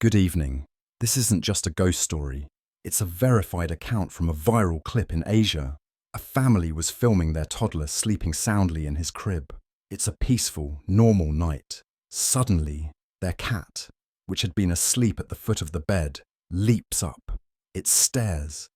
Good evening. This isn't just a ghost story. It's a verified account from a viral clip in Asia. A family was filming their toddler sleeping soundly in his crib. It's a peaceful, normal night. Suddenly, their cat, which had been asleep at the foot of the bed, leaps up. It stares,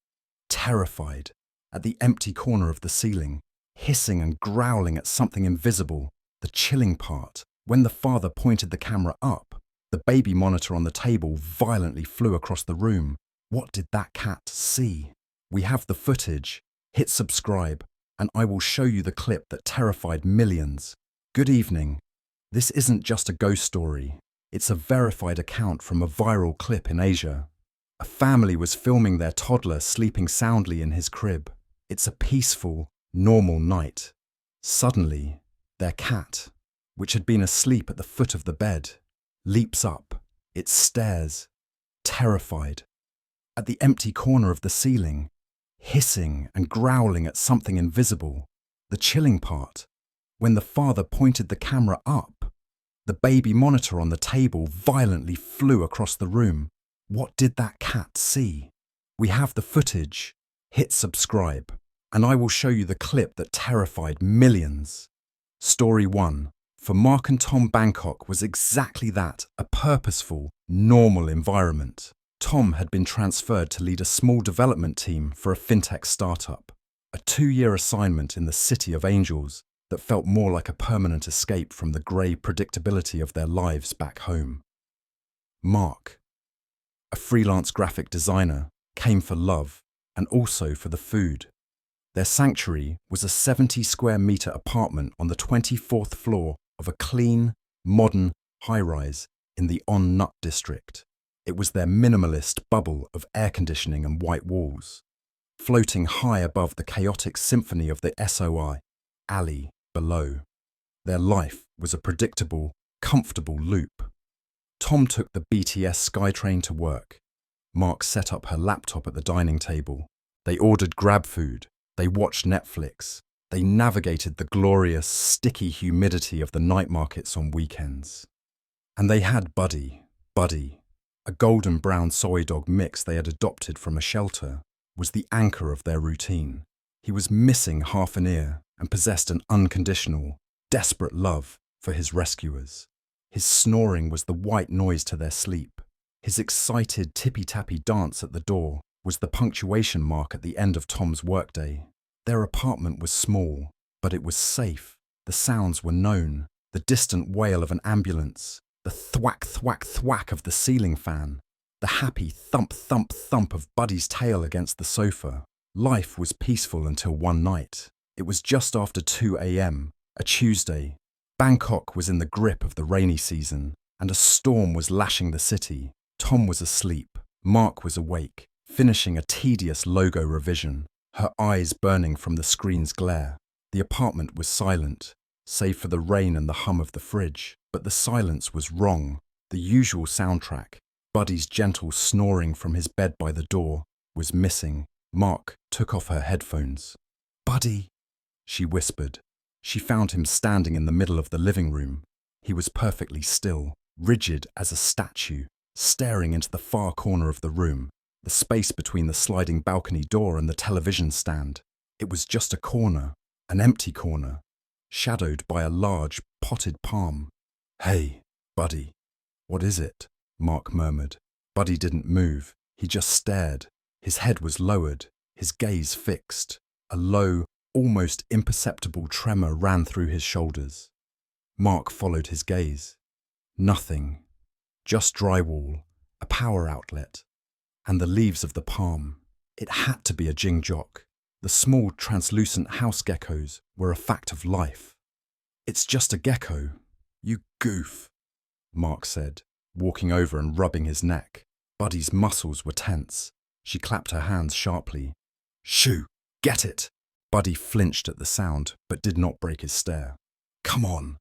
terrified, at the empty corner of the ceiling, hissing and growling at something invisible. The chilling part, when the father pointed the camera up, the baby monitor on the table violently flew across the room. What did that cat see? We have the footage. Hit subscribe, and I will show you the clip that terrified millions. Good evening. This isn't just a ghost story. It's a verified account from a viral clip in Asia. A family was filming their toddler sleeping soundly in his crib. It's a peaceful, normal night. Suddenly, their cat, which had been asleep at the foot of the bed, leaps up. It stares, terrified, at the empty corner of the ceiling, hissing and growling at something invisible. The chilling part, when the father pointed the camera up, the baby monitor on the table violently flew across the room. What did that cat see? We have the footage. Hit subscribe, and I will show you the clip that terrified millions. Story 1. For Mark and Tom, Bangkok was exactly that, a purposeful, normal environment. Tom had been transferred to lead a small development team for a fintech startup, a 2-year assignment in the City of Angels that felt more like a permanent escape from the grey predictability of their lives back home. Mark, a freelance graphic designer, came for love and also for the food. Their sanctuary was a 70-square-metre apartment on the 24th floor of a clean, modern high-rise in the On Nut district. It was their minimalist bubble of air conditioning and white walls, floating high above the chaotic symphony of the SOI alley below. Their life was a predictable, comfortable loop. Tom took the BTS SkyTrain to work. Mark set up her laptop at the dining table. They ordered grab food. They watched Netflix. They navigated the glorious, sticky humidity of the night markets on weekends. And they had Buddy, a golden brown soy dog mix they had adopted from a shelter, was the anchor of their routine. He was missing half an ear and possessed an unconditional, desperate love for his rescuers. His snoring was the white noise to their sleep. His excited tippy-tappy dance at the door was the punctuation mark at the end of Tom's workday. Their apartment was small, but it was safe. The sounds were known. The distant wail of an ambulance, the thwack, thwack, thwack of the ceiling fan, the happy thump, thump, thump of Buddy's tail against the sofa. Life was peaceful until one night. It was just after 2 a.m., a Tuesday. Bangkok was in the grip of the rainy season, and a storm was lashing the city. Tom was asleep. Mark was awake, finishing a tedious logo revision, her eyes burning from the screen's glare. The apartment was silent, save for the rain and the hum of the fridge. But the silence was wrong. The usual soundtrack, Buddy's gentle snoring from his bed by the door, was missing. Mark took off her headphones. "Buddy," she whispered. She found him standing in the middle of the living room. He was perfectly still, rigid as a statue, staring into the far corner of the room, the space between the sliding balcony door and the television stand. It was just a corner, an empty corner, shadowed by a large, potted palm. "Hey, Buddy, what is it?" Mark murmured. Buddy didn't move. He just stared. His head was lowered, his gaze fixed. A low, almost imperceptible tremor ran through his shoulders. Mark followed his gaze. Nothing. Just drywall, a power outlet, and the leaves of the palm. It had to be a jingjok. The small, translucent house geckos were a fact of life. "It's just a gecko. You goof," Mark said, walking over and rubbing his neck. Buddy's muscles were tense. She clapped her hands sharply. "Shoo, get it!" Buddy flinched at the sound, but did not break his stare. "Come on."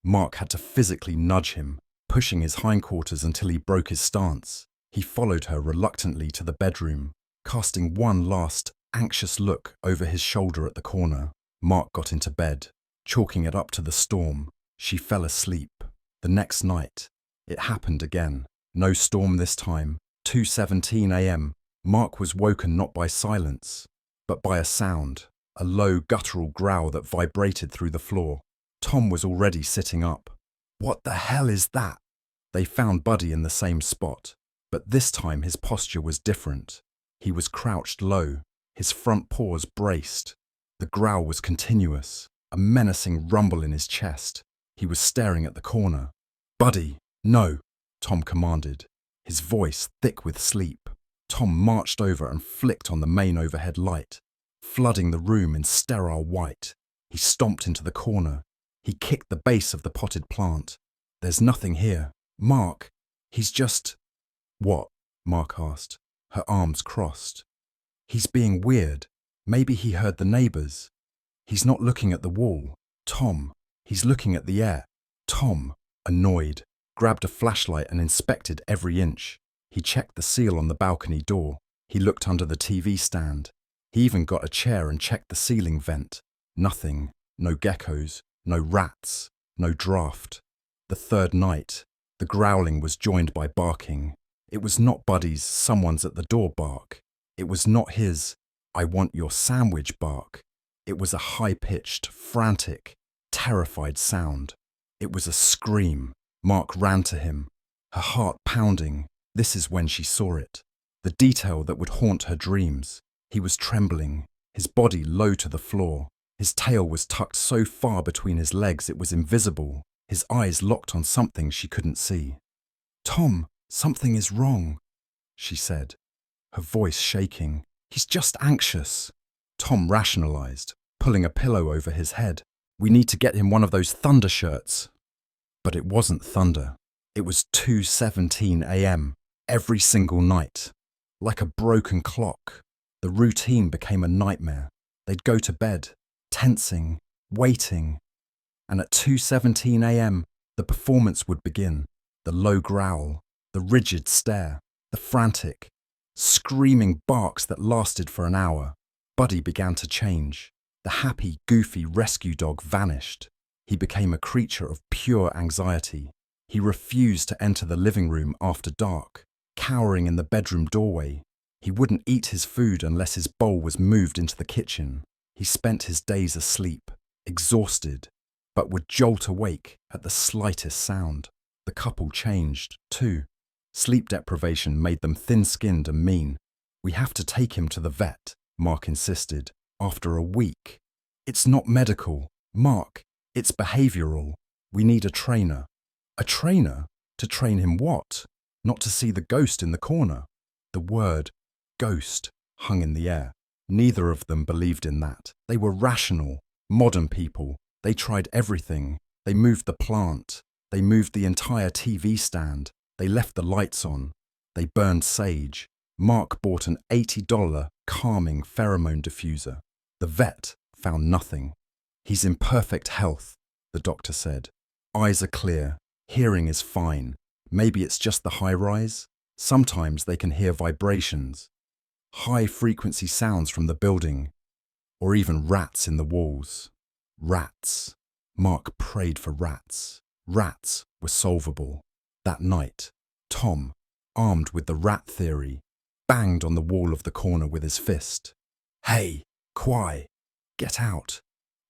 Mark had to physically nudge him, pushing his hindquarters until he broke his stance. He followed her reluctantly to the bedroom, casting one last, anxious look over his shoulder at the corner. Mark got into bed, chalking it up to the storm. She fell asleep. The next night, it happened again. No storm this time. 2:17 a.m. Mark was woken not by silence, but by a sound, a low guttural growl that vibrated through the floor. Tom was already sitting up. What the hell is that? They found Buddy in the same spot, but this time his posture was different. He was crouched low, his front paws braced. The growl was continuous, a menacing rumble in his chest. He was staring at the corner. "Buddy, no," Tom commanded, his voice thick with sleep. Tom marched over and flicked on the main overhead light, flooding the room in sterile white. He stomped into the corner. He kicked the base of the potted plant. "There's nothing here. Mark, he's just—" "What?" Mark asked, her arms crossed. "He's being weird. Maybe he heard the neighbors. He's not looking at the wall. Tom, he's looking at the air." Tom, annoyed, grabbed a flashlight and inspected every inch. He checked the seal on the balcony door. He looked under the TV stand. He even got a chair and checked the ceiling vent. Nothing. No geckos. No rats. No draft. The third night, the growling was joined by barking. It was not Buddy's "someone's at the door" bark. It was not his "I want your sandwich" bark. It was a high-pitched, frantic, terrified sound. It was a scream. Mark ran to him, her heart pounding. This is when she saw it. The detail that would haunt her dreams. He was trembling, his body low to the floor. His tail was tucked so far between his legs it was invisible. His eyes locked on something she couldn't see. "Tom, something is wrong," she said, her voice shaking. "He's just anxious." Tom rationalized, pulling a pillow over his head. "We need to get him one of those thunder shirts." But it wasn't thunder. It was 2:17 a.m. every single night. Like a broken clock, the routine became a nightmare. They'd go to bed, tensing, waiting. And at 2:17 a.m., the performance would begin. The low growl, the rigid stare, the frantic, screaming barks that lasted for an hour. Buddy began to change. The happy, goofy rescue dog vanished. He became a creature of pure anxiety. He refused to enter the living room after dark, cowering in the bedroom doorway. He wouldn't eat his food unless his bowl was moved into the kitchen. He spent his days asleep, exhausted, but would jolt awake at the slightest sound. The couple changed, too. Sleep deprivation made them thin-skinned and mean. "We have to take him to the vet," Mark insisted, after a week. "It's not medical, Mark. It's behavioral. We need a trainer." "A trainer? To train him what? Not to see the ghost in the corner?" The word ghost hung in the air. Neither of them believed in that. They were rational, modern people. They tried everything. They moved the plant. They moved the entire TV stand. They left the lights on. They burned sage. Mark bought an $80 calming pheromone diffuser. The vet found nothing. "He's in perfect health," the doctor said. "Eyes are clear. Hearing is fine. Maybe it's just the high rise. Sometimes they can hear vibrations. High-frequency sounds from the building. Or even rats in the walls." Rats. Mark prayed for rats. Rats were solvable. That night, Tom, armed with the rat theory, banged on the wall of the corner with his fist. "Hey, Kwai, get out."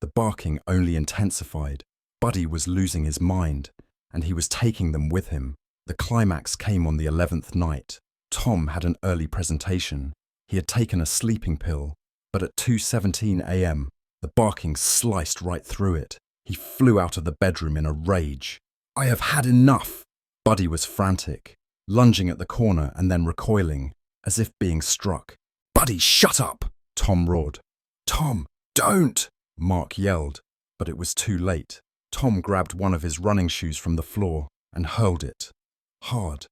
The barking only intensified. Buddy was losing his mind, and he was taking them with him. The climax came on the 11th night. Tom had an early presentation. He had taken a sleeping pill, but at 2:17 a.m., the barking sliced right through it. He flew out of the bedroom in a rage. "I have had enough!" Buddy was frantic, lunging at the corner and then recoiling, as if being struck. "Buddy, shut up!" Tom roared. "Tom, don't!" Mark yelled, but it was too late. Tom grabbed one of his running shoes from the floor and hurled it, hard.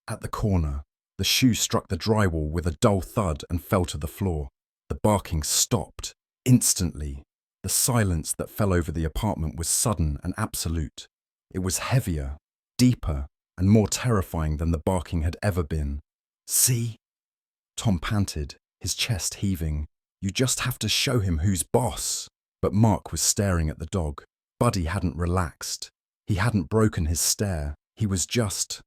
At the corner, the shoe struck the drywall with a dull thud and fell to the floor. The barking stopped, instantly. The silence that fell over the apartment was sudden and absolute. It was heavier, deeper, and more terrifying than the barking had ever been. "See?" Tom panted, his chest heaving. "You just have to show him who's boss." But Mark was staring at the dog. Buddy hadn't relaxed. He hadn't broken his stare. He was just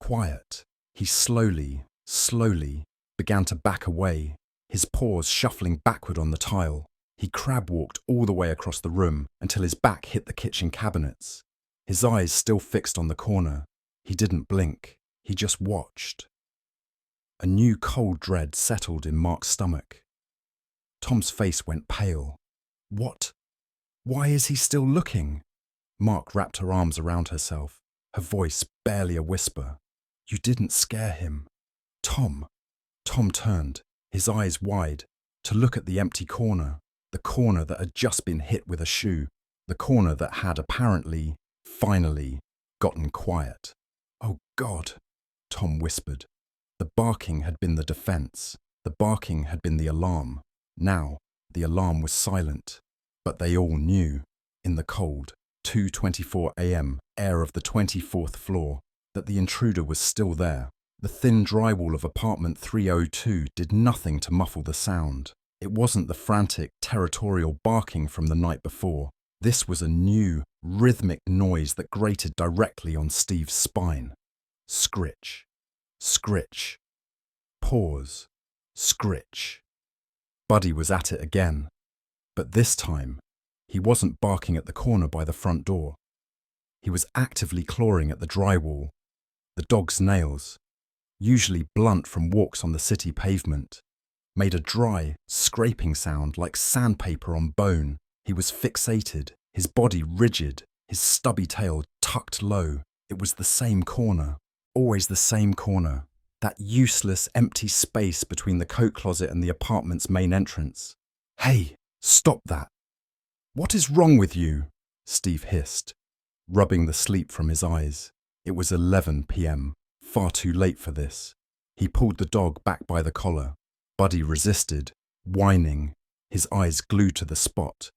quiet. He slowly began to back away, his paws shuffling backward on the tile. He crab-walked all the way across the room until his back hit the kitchen cabinets. His eyes still fixed on the corner. He didn't blink. He just watched. A new cold dread settled in Mark's stomach. Tom's face went pale. What? Why is he still looking? Mark wrapped her arms around herself, her voice barely a whisper. You didn't scare him. Tom. Tom turned, his eyes wide, to look at the empty corner, the corner that had just been hit with a shoe, the corner that had apparently, finally, gotten quiet. Oh God, Tom whispered. The barking had been the defense. The barking had been the alarm. Now, the alarm was silent. But they all knew, in the cold, 2:24 a.m. air of the 24th floor, that the intruder was still there. The thin drywall of apartment 302 did nothing to muffle the sound. It wasn't the frantic, territorial barking from the night before. This was a new, rhythmic noise that grated directly on Steve's spine. Scritch. Scritch. Pause. Scritch. Buddy was at it again. But this time, he wasn't barking at the corner by the front door. He was actively clawing at the drywall. The dog's nails, usually blunt from walks on the city pavement, made a dry, scraping sound like sandpaper on bone. He was fixated, his body rigid, his stubby tail tucked low. It was the same corner, always the same corner, that useless empty space between the coat closet and the apartment's main entrance. Hey, stop that. What is wrong with you? Steve hissed, rubbing the sleep from his eyes. It was 11 p.m., far too late for this. He pulled the dog back by the collar. Buddy resisted, whining, his eyes glued to the spot.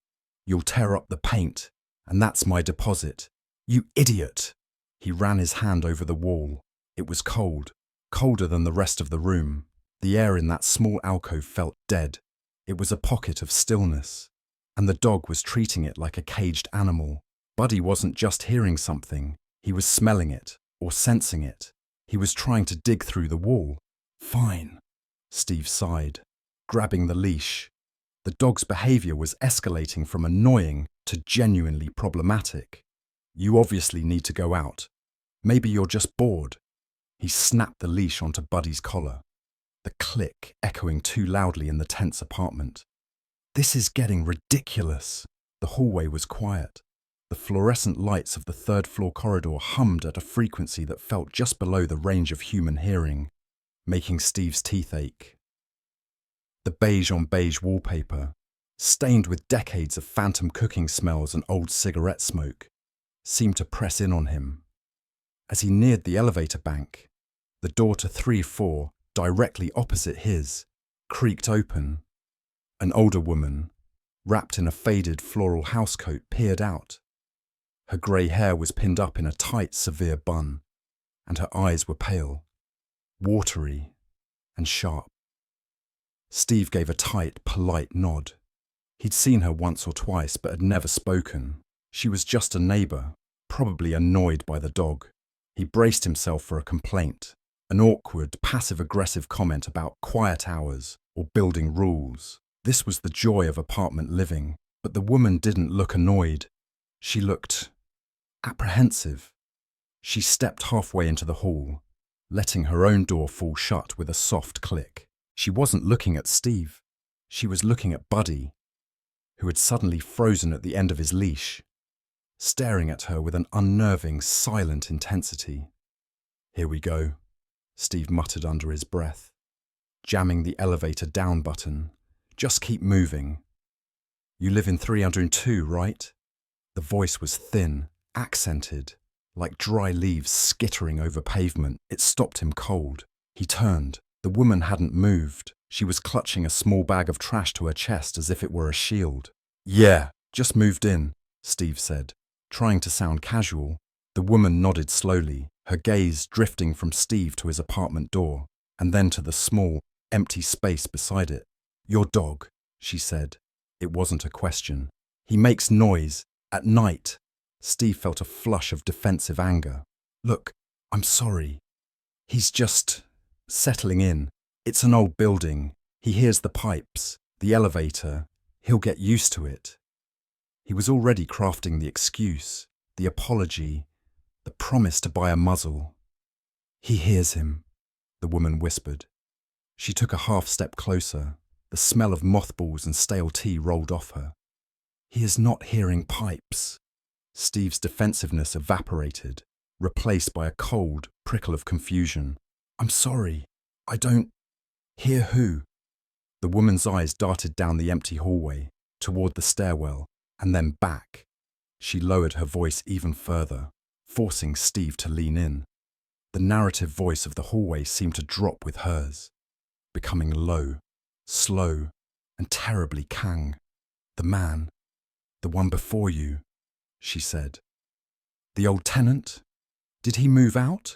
You'll tear up the paint, and that's my deposit. You idiot! He ran his hand over the wall. It was cold, colder than the rest of the room. The air in that small alcove felt dead. It was a pocket of stillness, and the dog was treating it like a caged animal. Buddy wasn't just hearing something, he was smelling it, or sensing it. He was trying to dig through the wall. Fine, Steve sighed, grabbing the leash. The dog's behavior was escalating from annoying to genuinely problematic. You obviously need to go out. Maybe you're just bored. He snapped the leash onto Buddy's collar, the click echoing too loudly in the tense apartment. This is getting ridiculous. The hallway was quiet. The fluorescent lights of the third-floor corridor hummed at a frequency that felt just below the range of human hearing, making Steve's teeth ache. The beige-on-beige wallpaper, stained with decades of phantom cooking smells and old cigarette smoke, seemed to press in on him. As he neared the elevator bank, the door to 3-4, directly opposite his, creaked open. An older woman, wrapped in a faded floral housecoat, peered out. Her grey hair was pinned up in a tight, severe bun, and her eyes were pale, watery, and sharp. Steve gave a tight, polite nod. He'd seen her once or twice, but had never spoken. She was just a neighbour, probably annoyed by the dog. He braced himself for a complaint, an awkward, passive-aggressive comment about quiet hours or building rules. This was the joy of apartment living, but the woman didn't look annoyed. She looked apprehensive. She stepped halfway into the hall, letting her own door fall shut with a soft click. She wasn't looking at Steve. She was looking at Buddy, who had suddenly frozen at the end of his leash, staring at her with an unnerving, silent intensity. Here we go, Steve muttered under his breath, jamming the elevator down button. Just keep moving. You live in 302, right? The voice was thin, accented, like dry leaves skittering over pavement. It stopped him cold. He turned. The woman hadn't moved. She was clutching a small bag of trash to her chest as if it were a shield. Yeah, just moved in, Steve said, trying to sound casual. The woman nodded slowly, her gaze drifting from Steve to his apartment door, and then to the small, empty space beside it. Your dog, she said. It wasn't a question. He makes noise at night. Steve felt a flush of defensive anger. Look, I'm sorry. He's just settling in. It's an old building. He hears the pipes, the elevator. He'll get used to it. He was already crafting the excuse, the apology, the promise to buy a muzzle. He hears him, the woman whispered. She took a half-step closer. The smell of mothballs and stale tea rolled off her. He is not hearing pipes. Steve's defensiveness evaporated, replaced by a cold prickle of confusion. I'm sorry, I don't hear who. The woman's eyes darted down the empty hallway, toward the stairwell, and then back. She lowered her voice even further, forcing Steve to lean in. The narrative voice of the hallway seemed to drop with hers, becoming low, slow, and terribly Kang. The man, the one before you, she said. The old tenant? Did he move out?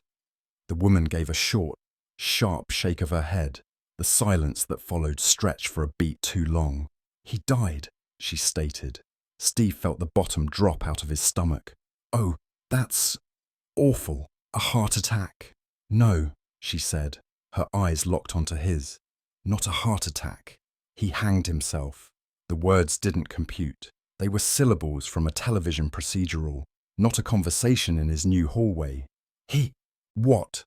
The woman gave a short, sharp shake of her head. The silence that followed stretched for a beat too long. He died, she stated. Steve felt the bottom drop out of his stomach. Oh, that's awful. A heart attack. No, she said, her eyes locked onto his. Not a heart attack. He hanged himself. The words didn't compute. They were syllables from a television procedural, not a conversation in his new hallway. What?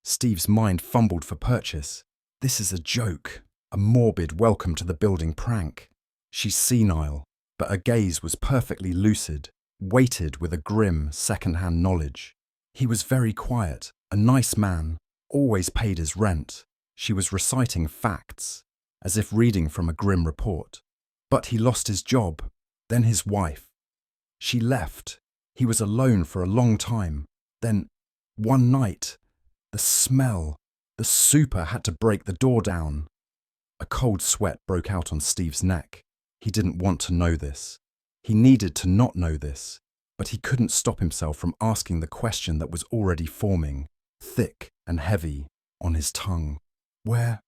Steve's mind fumbled for purchase. This is a joke, a morbid welcome to the building prank. She's senile, but her gaze was perfectly lucid, weighted with a grim, second-hand knowledge. He was very quiet, a nice man, always paid his rent. She was reciting facts, as if reading from a grim report. But he lost his job, then his wife. She left. He was alone for a long time. Then, one night, the smell, the super had to break the door down. A cold sweat broke out on Steve's neck. He didn't want to know this. He needed to not know this, but he couldn't stop himself from asking the question that was already forming, thick and heavy, on his tongue. Where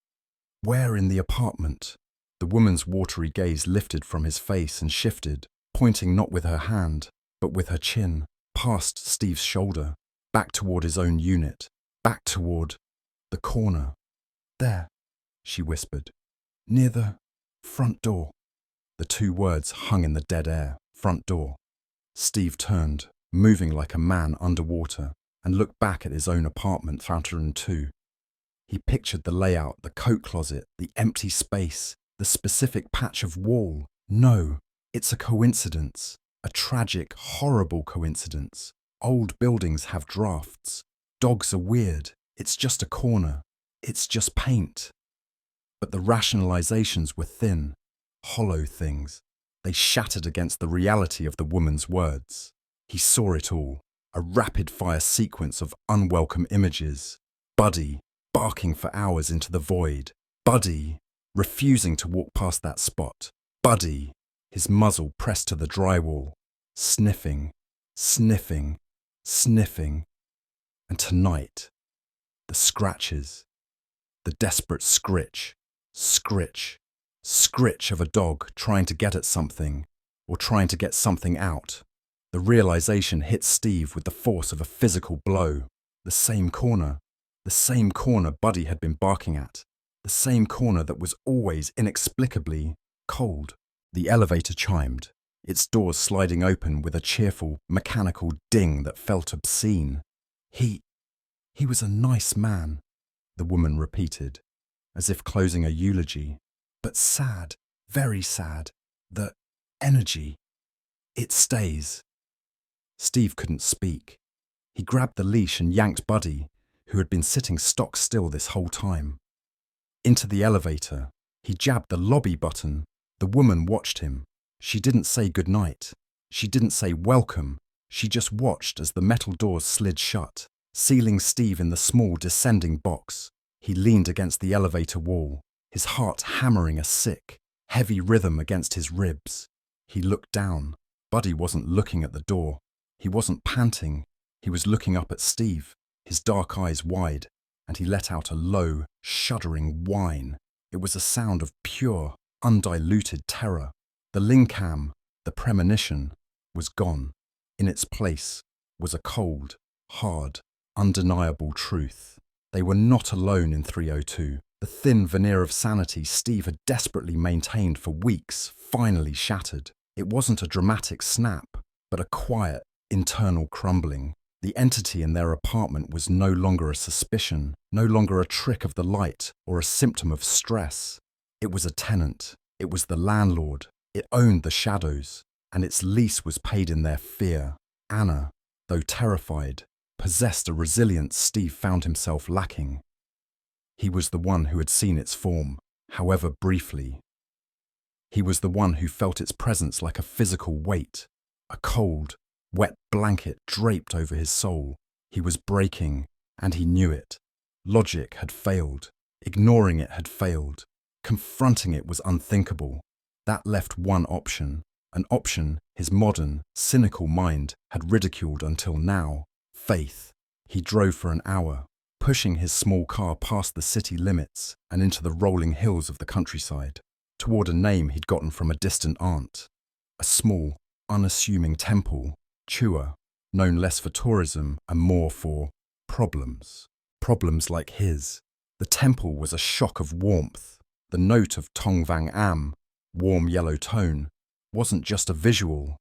in the apartment? The woman's watery gaze lifted from his face and shifted, pointing not with her hand, but with her chin, past Steve's shoulder, back toward his own unit, back toward the corner. There, she whispered, near the front door. The two words hung in the dead air, front door. Steve turned, moving like a man underwater, and looked back at his own apartment, 302. He pictured the layout, the coat closet, the empty space, the specific patch of wall. No, it's a coincidence, a tragic, horrible coincidence. Old buildings have drafts. Dogs are weird. It's just a corner. It's just paint. But the rationalizations were thin, hollow things. They shattered against the reality of the woman's words. He saw it all, a rapid-fire sequence of unwelcome images. Buddy, barking for hours into the void. Buddy, refusing to walk past that spot. Buddy, his muzzle pressed to the drywall, sniffing, sniffing, sniffing. And tonight, the scratches, the desperate scritch, scritch of a dog trying to get at something, or trying to get something out. The realization hit Steve with the force of a physical blow. The same corner Buddy had been barking at. The same corner that was always inexplicably cold. The elevator chimed, its doors sliding open with a cheerful, mechanical ding that felt obscene. He was a nice man, the woman repeated, as if closing a eulogy. But sad, very sad. The energy. It stays. Steve couldn't speak. He grabbed the leash and yanked Buddy, who had been sitting stock still this whole time. Into the elevator. He jabbed the lobby button. The woman watched him. She didn't say goodnight. She didn't say welcome. She just watched as the metal doors slid shut, sealing Steve in the small descending box. He leaned against the elevator wall, his heart hammering a sick, heavy rhythm against his ribs. He looked down. Buddy wasn't looking at the door. He wasn't panting. He was looking up at Steve, his dark eyes wide, and he let out a low, shuddering whine. It was a sound of pure, undiluted terror. The linkam, the premonition, was gone. In its place was a cold, hard, undeniable truth. They were not alone in 302. The thin veneer of sanity Steve had desperately maintained for weeks finally shattered. It wasn't a dramatic snap, but a quiet, internal crumbling. The entity in their apartment was no longer a suspicion, no longer a trick of the light or a symptom of stress. It was a tenant. It was the landlord. It owned the shadows, and its lease was paid in their fear. Anna, though terrified, possessed a resilience Steve found himself lacking. He was the one who had seen its form, however briefly. He was the one who felt its presence like a physical weight, a cold, wet blanket draped over his soul. He was breaking, and he knew it. Logic had failed. Ignoring it had failed. Confronting it was unthinkable. That left one option, an option his modern, cynical mind had ridiculed until now: faith. He drove for an hour, pushing his small car past the city limits and into the rolling hills of the countryside, toward a name he'd gotten from a distant aunt. A small, unassuming temple, Chua, known less for tourism and more for problems. Problems like his. The temple was a shock of warmth. The note of Tong Vang Am, warm yellow tone, wasn't just a visual.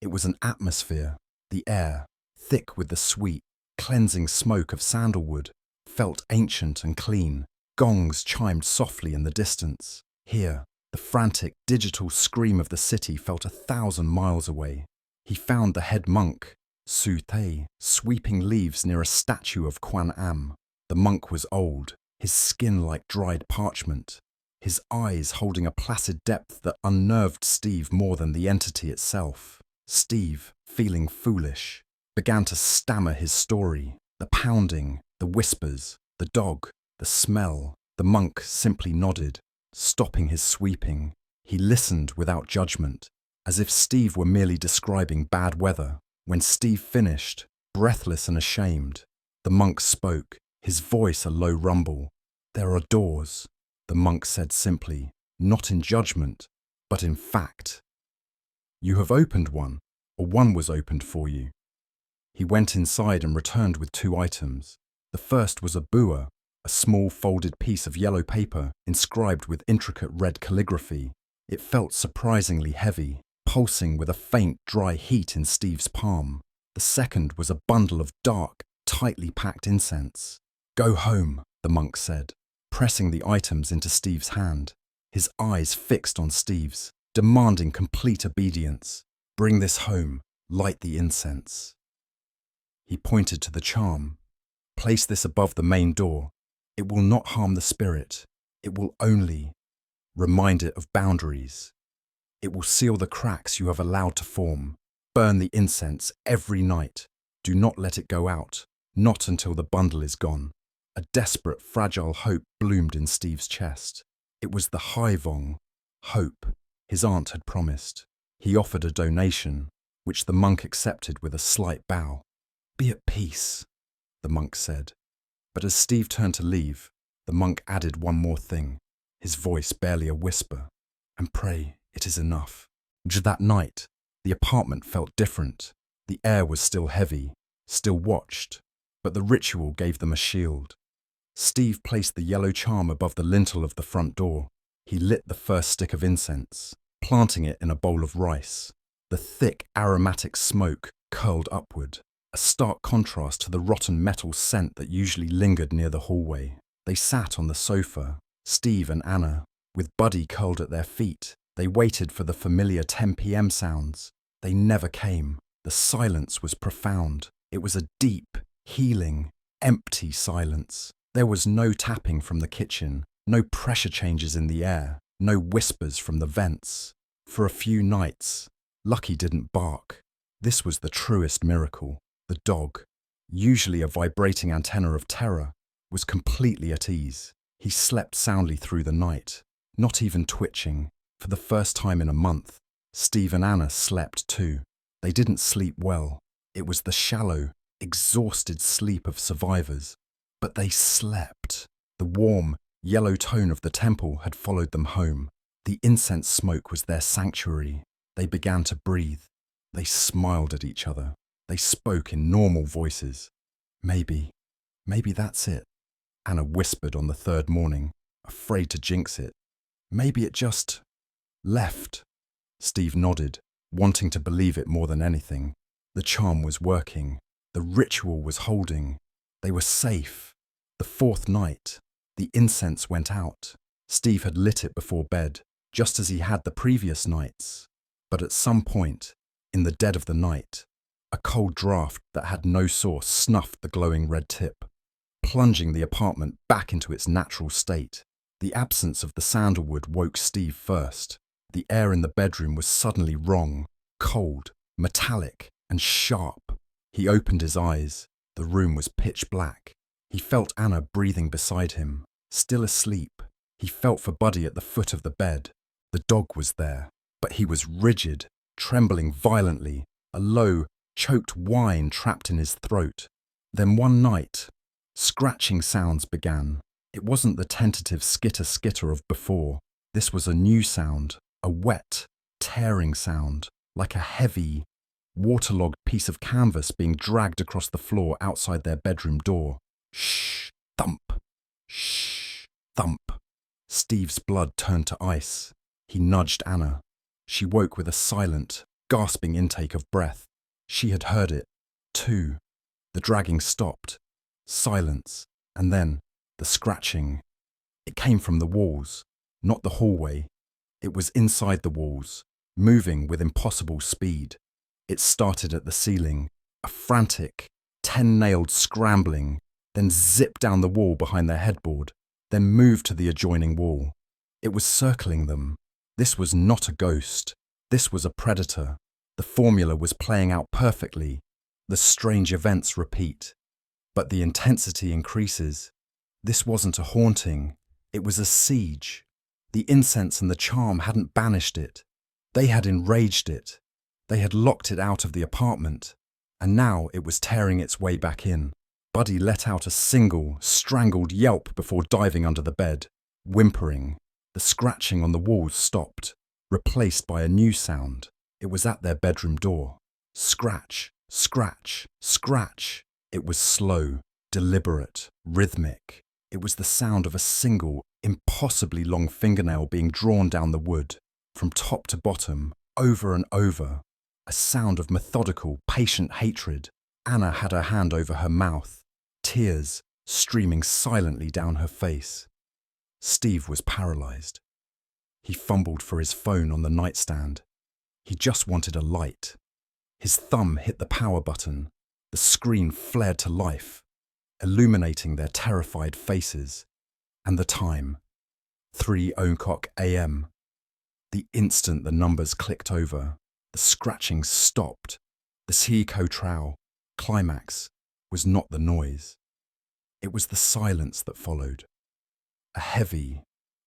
It was an atmosphere. The air, thick with the sweet, cleansing smoke of sandalwood, felt ancient and clean. Gongs chimed softly in the distance. Here, the frantic digital scream of the city felt 1,000 miles away. He found the head monk, Su Te, sweeping leaves near a statue of Quan Am. The monk was old, his skin like dried parchment, his eyes holding a placid depth that unnerved Steve more than the entity itself. Steve, feeling foolish, began to stammer his story. The pounding, the whispers, the dog, the smell. The monk simply nodded, stopping his sweeping. He listened without judgment, as if Steve were merely describing bad weather. When Steve finished, breathless and ashamed, the monk spoke, his voice a low rumble. "There are doors," the monk said simply, not in judgment, but in fact. "You have opened one, or one was opened for you." He went inside and returned with 2 items. The first was a bua, a small folded piece of yellow paper inscribed with intricate red calligraphy. It felt surprisingly heavy, pulsing with a faint, dry heat in Steve's palm. The second was a bundle of dark, tightly packed incense. "Go home," the monk said, pressing the items into Steve's hand, his eyes fixed on Steve's, demanding complete obedience. "Bring this home, light the incense." He pointed to the charm. "Place this above the main door. It will not harm the spirit. It will only remind it of boundaries. It will seal the cracks you have allowed to form. Burn the incense every night. Do not let it go out, not until the bundle is gone." A desperate, fragile hope bloomed in Steve's chest. It was the Hai Vong, hope, his aunt had promised. He offered a donation, which the monk accepted with a slight bow. "Be at peace," the monk said. But as Steve turned to leave, the monk added one more thing, his voice barely a whisper. "And pray it is enough." That night, the apartment felt different. The air was still heavy, still watched, but the ritual gave them a shield. Steve placed the yellow charm above the lintel of the front door. He lit the first stick of incense, planting it in a bowl of rice. The thick, aromatic smoke curled upward, a stark contrast to the rotten metal scent that usually lingered near the hallway. They sat on the sofa, Steve and Anna, with Buddy curled at their feet. They waited for the familiar 10 p.m. sounds. They never came. The silence was profound. It was a deep, healing, empty silence. There was no tapping from the kitchen, no pressure changes in the air, no whispers from the vents. For a few nights, Lucky didn't bark. This was the truest miracle. The dog, usually a vibrating antenna of terror, was completely at ease. He slept soundly through the night, not even twitching. For the first time in a month, Steve and Anna slept too. They didn't sleep well. It was the shallow, exhausted sleep of survivors. But they slept. The warm, yellow tone of the temple had followed them home. The incense smoke was their sanctuary. They began to breathe. They smiled at each other. They spoke in normal voices. Maybe that's it. Anna whispered on the third morning, afraid to jinx it. Maybe it just left. Steve nodded, wanting to believe it more than anything. The charm was working. The ritual was holding. They were safe. The fourth night, the incense went out. Steve had lit it before bed, just as he had the previous nights. But at some point, in the dead of the night, a cold draft that had no source snuffed the glowing red tip, plunging the apartment back into its natural state. The absence of the sandalwood woke Steve first. The air in the bedroom was suddenly wrong, cold, metallic, and sharp. He opened his eyes. The room was pitch black. He felt Anna breathing beside him, still asleep. He felt for Buddy at the foot of the bed. The dog was there, but he was rigid, trembling violently, a low, choked whine trapped in his throat. Then one night, scratching sounds began. It wasn't the tentative skitter-skitter of before. This was a new sound, a wet, tearing sound, like a heavy, waterlogged piece of canvas being dragged across the floor outside their bedroom door. Shh, thump, shh, thump. Steve's blood turned to ice. He nudged Anna. She woke with a silent, gasping intake of breath. She had heard it, too. The dragging stopped. Silence, and then the scratching. It came from the walls, not the hallway. It was inside the walls, moving with impossible speed. It started at the ceiling, a frantic, 10-nailed scrambling, then zipped down the wall behind their headboard, then moved to the adjoining wall. It was circling them. This was not a ghost. This was a predator. The formula was playing out perfectly. The strange events repeat. But the intensity increases. This wasn't a haunting. It was a siege. The incense and the charm hadn't banished it. They had enraged it. They had locked it out of the apartment. And now it was tearing its way back in. Buddy let out a single, strangled yelp before diving under the bed, whimpering. The scratching on the walls stopped, replaced by a new sound. It was at their bedroom door. Scratch, scratch, scratch. It was slow, deliberate, rhythmic. It was the sound of a single, impossibly long fingernail being drawn down the wood, from top to bottom, over and over. A sound of methodical, patient hatred. Anna had her hand over her mouth, tears streaming silently down her face. Steve was paralyzed. He fumbled for his phone on the nightstand. He just wanted a light. His thumb hit the power button. The screen flared to life, illuminating their terrified faces. And the time, 3:00 a.m. The instant the numbers clicked over, the scratching stopped. The Seiko Trow climax was not the noise. It was the silence that followed. A heavy,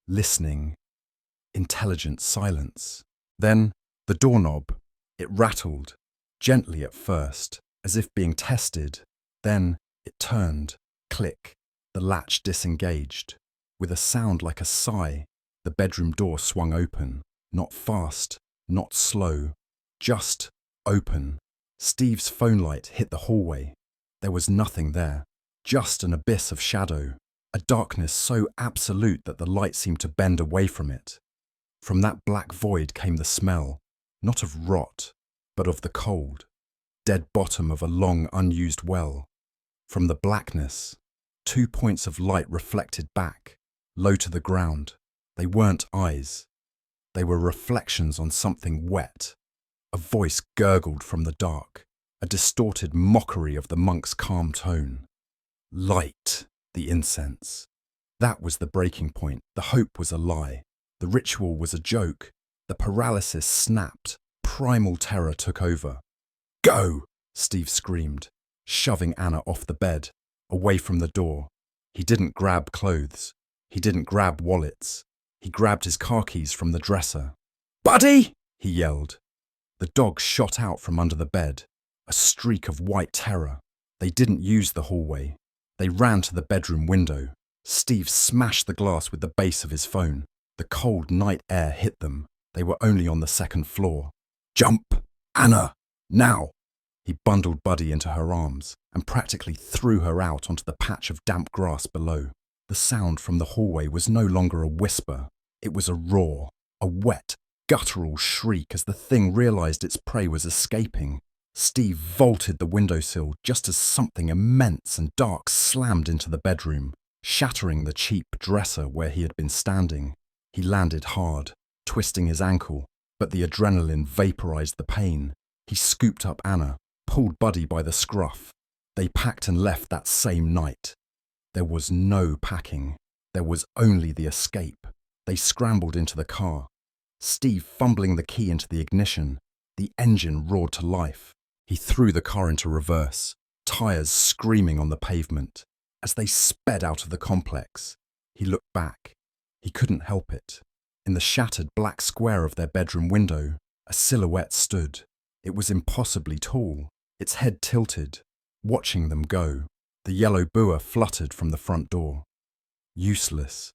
listening, intelligent silence. Then the doorknob. It rattled, gently at first, as if being tested. Then it turned, click, the latch disengaged. With a sound like a sigh, the bedroom door swung open. Not fast, not slow, just open. Steve's phone light hit the hallway. There was nothing there, just an abyss of shadow, a darkness so absolute that the light seemed to bend away from it. From that black void came the smell, not of rot, but of the cold, dead bottom of a long unused well. From the blackness, 2 points of light reflected back, low to the ground. They weren't eyes. They were reflections on something wet. A voice gurgled from the dark, a distorted mockery of the monk's calm tone. Light, the incense. That was the breaking point. The hope was a lie. The ritual was a joke. The paralysis snapped. Primal terror took over. Go! Steve screamed, shoving Anna off the bed, away from the door. He didn't grab clothes. He didn't grab wallets. He grabbed his car keys from the dresser. Buddy! He yelled. The dog shot out from under the bed, a streak of white terror. They didn't use the hallway. They ran to the bedroom window. Steve smashed the glass with the base of his phone. The cold night air hit them. They were only on the second floor. Jump! Anna! Now! He bundled Buddy into her arms and practically threw her out onto the patch of damp grass below. The sound from the hallway was no longer a whisper. It was a roar, a wet, guttural shriek as the thing realized its prey was escaping. Steve vaulted the windowsill just as something immense and dark slammed into the bedroom, shattering the cheap dresser where he had been standing. He landed hard, twisting his ankle, but the adrenaline vaporized the pain. He scooped up Anna, pulled Buddy by the scruff. They packed and left that same night. There was no packing. There was only the escape. They scrambled into the car, Steve fumbling the key into the ignition. The engine roared to life. He threw the car into reverse, tires screaming on the pavement. As they sped out of the complex, he looked back. He couldn't help it. In the shattered black square of their bedroom window, a silhouette stood. It was impossibly tall, its head tilted, watching them go. The yellow boa fluttered from the front door. Useless.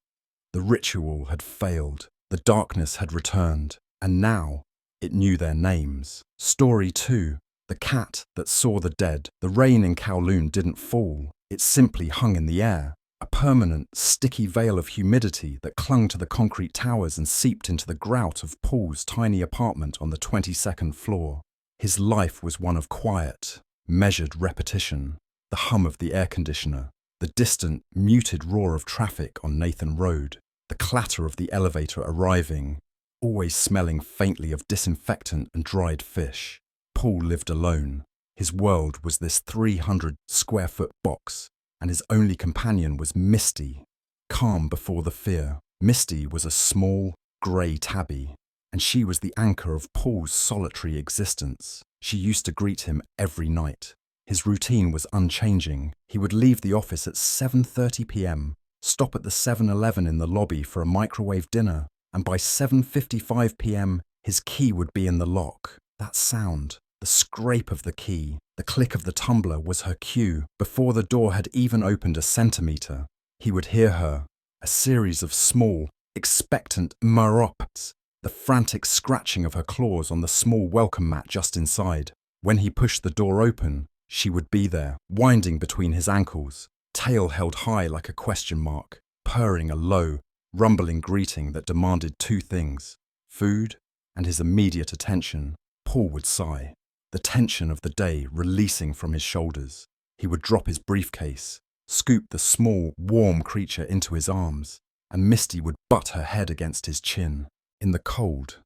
The ritual had failed. The darkness had returned, and now it knew their names. Story 2. The cat that saw the dead. The rain in Kowloon didn't fall. It simply hung in the air, a permanent, sticky veil of humidity that clung to the concrete towers and seeped into the grout of Paul's tiny apartment on the 22nd floor. His life was one of quiet, measured repetition. The hum of the air conditioner, the distant, muted roar of traffic on Nathan Road, the clatter of the elevator arriving, always smelling faintly of disinfectant and dried fish. Paul lived alone. His world was this 300-square-foot box, and his only companion was Misty, calm before the fear. Misty was a small, grey tabby, and she was the anchor of Paul's solitary existence. She used to greet him every night. His routine was unchanging. He would leave the office at 7:30 p.m., stop at the 7-Eleven in the lobby for a microwave dinner, and by 7:55 p.m., his key would be in the lock. That sound, the scrape of the key, the click of the tumbler was her cue. Before the door had even opened a centimetre, he would hear her, a series of small, expectant merops, the frantic scratching of her claws on the small welcome mat just inside. When he pushed the door open, she would be there, winding between his ankles, tail held high like a question mark, purring a low, rumbling greeting that demanded two things: food and his immediate attention. Paul would sigh, the tension of the day releasing from his shoulders. He would drop his briefcase, scoop the small, warm creature into his arms, and Misty would butt her head against his chin. In the cold,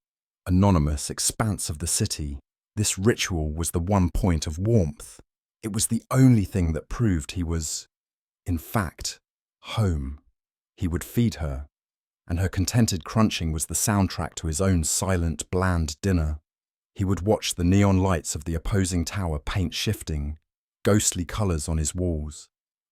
anonymous expanse of the city, this ritual was the one point of warmth. It was the only thing that proved he was, in fact, home. He would feed her, and her contented crunching was the soundtrack to his own silent, bland dinner. He would watch the neon lights of the opposing tower paint shifting, ghostly colours on his walls,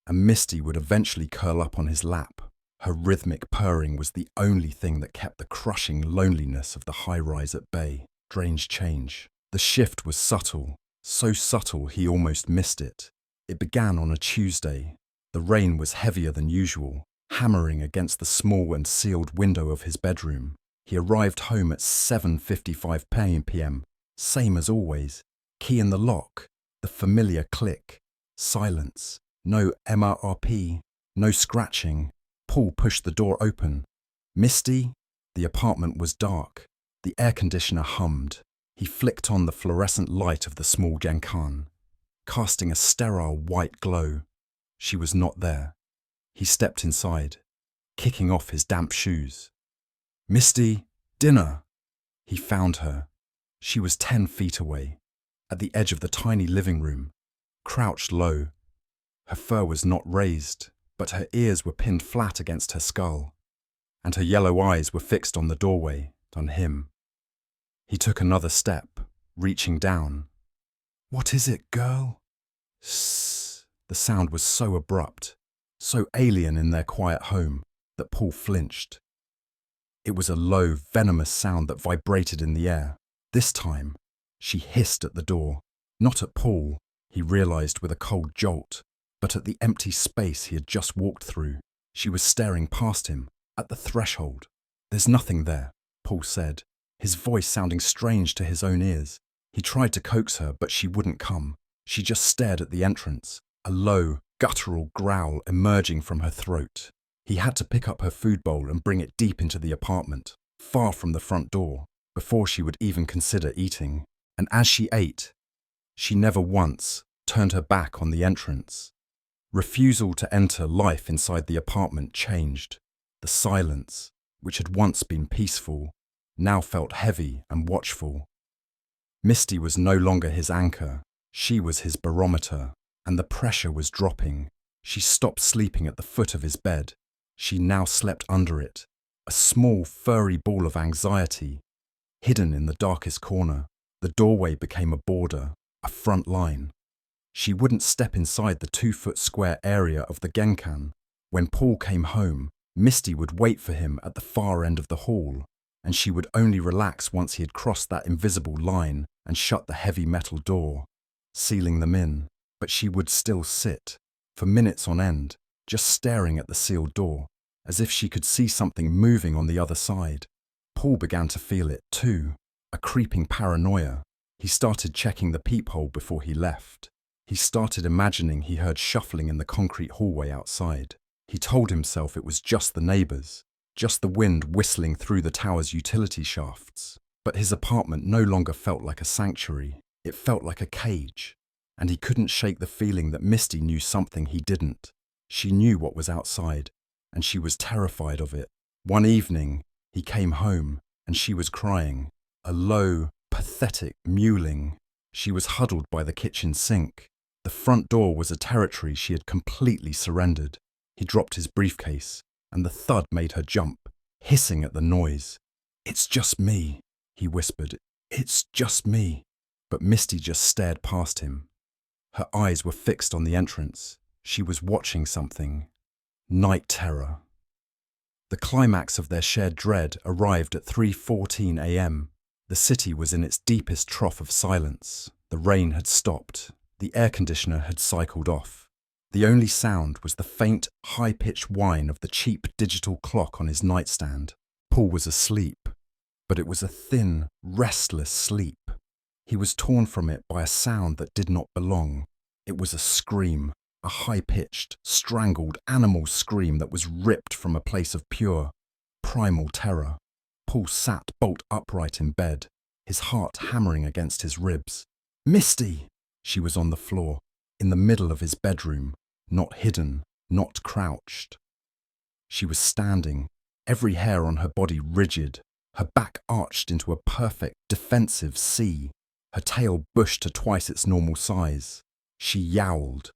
and Misty would eventually curl up on his lap. Her rhythmic purring was the only thing that kept the crushing loneliness of the high-rise at bay. Strange change. The shift was subtle, so subtle he almost missed it. It began on a Tuesday. The rain was heavier than usual, hammering against the small and sealed window of his bedroom. He arrived home at 7:55 p.m, same as always. Key in the lock, the familiar click. Silence. No MRP, no scratching. Paul pushed the door open. Misty? The apartment was dark. The air conditioner hummed. He flicked on the fluorescent light of the small Genkan, casting a sterile white glow. She was not there. He stepped inside, kicking off his damp shoes. Misty, dinner! He found her. She was 10 feet away, at the edge of the tiny living room, crouched low. Her fur was not raised, but her ears were pinned flat against her skull, and her yellow eyes were fixed on the doorway, on him. He took another step, reaching down. "What is it, girl?" Sss. The sound was so abrupt, so alien in their quiet home, that Paul flinched. It was a low, venomous sound that vibrated in the air. This time, she hissed at the door, not at Paul, he realized with a cold jolt, but at the empty space he had just walked through. She was staring past him, at the threshold. "There's nothing there," Paul said, his voice sounding strange to his own ears. He tried to coax her, but she wouldn't come. She just stared at the entrance, a low, guttural growl emerging from her throat. He had to pick up her food bowl and bring it deep into the apartment, far from the front door, before she would even consider eating. And as she ate, she never once turned her back on the entrance. Refusal to enter life inside the apartment changed. The silence, which had once been peaceful, now felt heavy and watchful. Misty was no longer his anchor. She was his barometer, and the pressure was dropping. She stopped sleeping at the foot of his bed. She now slept under it, a small, furry ball of anxiety, hidden in the darkest corner. The doorway became a border, a front line. She wouldn't step inside the 2-foot square area of the genkan. When Paul came home, Misty would wait for him at the far end of the hall, and she would only relax once he had crossed that invisible line and shut the heavy metal door, sealing them in. But she would still sit, for minutes on end, just staring at the sealed door, as if she could see something moving on the other side. Paul began to feel it too, a creeping paranoia. He started checking the peephole before he left. He started imagining he heard shuffling in the concrete hallway outside. He told himself it was just the neighbours, just the wind whistling through the tower's utility shafts. But his apartment no longer felt like a sanctuary. It felt like a cage, and he couldn't shake the feeling that Misty knew something he didn't. She knew what was outside, and she was terrified of it. One evening, he came home, and she was crying, a low, pathetic mewling. She was huddled by the kitchen sink. The front door was a territory she had completely surrendered. He dropped his briefcase, and the thud made her jump, hissing at the noise. "It's just me," he whispered. "It's just me." But Misty just stared past him. Her eyes were fixed on the entrance. She was watching something. Night terror. The climax of their shared dread arrived at 3:14 a.m. The city was in its deepest trough of silence. The rain had stopped. The air conditioner had cycled off. The only sound was the faint, high-pitched whine of the cheap digital clock on his nightstand. Paul was asleep, but it was a thin, restless sleep. He was torn from it by a sound that did not belong. It was a scream, a high-pitched, strangled animal scream that was ripped from a place of pure, primal terror. Paul sat bolt upright in bed, his heart hammering against his ribs. "Misty!" She was on the floor, in the middle of his bedroom, not hidden, not crouched. She was standing, every hair on her body rigid, her back arched into a perfect defensive C, her tail bushed to twice its normal size. She yowled.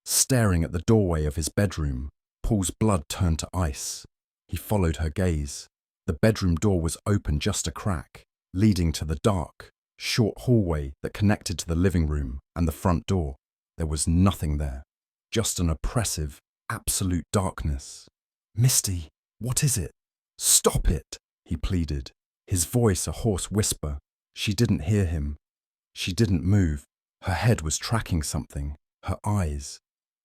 Staring at the doorway of his bedroom, Paul's blood turned to ice. He followed her gaze. The bedroom door was open just a crack, leading to the dark, short hallway that connected to the living room and the front door. There was nothing there, just an oppressive, absolute darkness. "Misty, what is it? Stop it!" he pleaded, his voice a hoarse whisper. She didn't hear him. She didn't move. Her head was tracking something. Her eyes,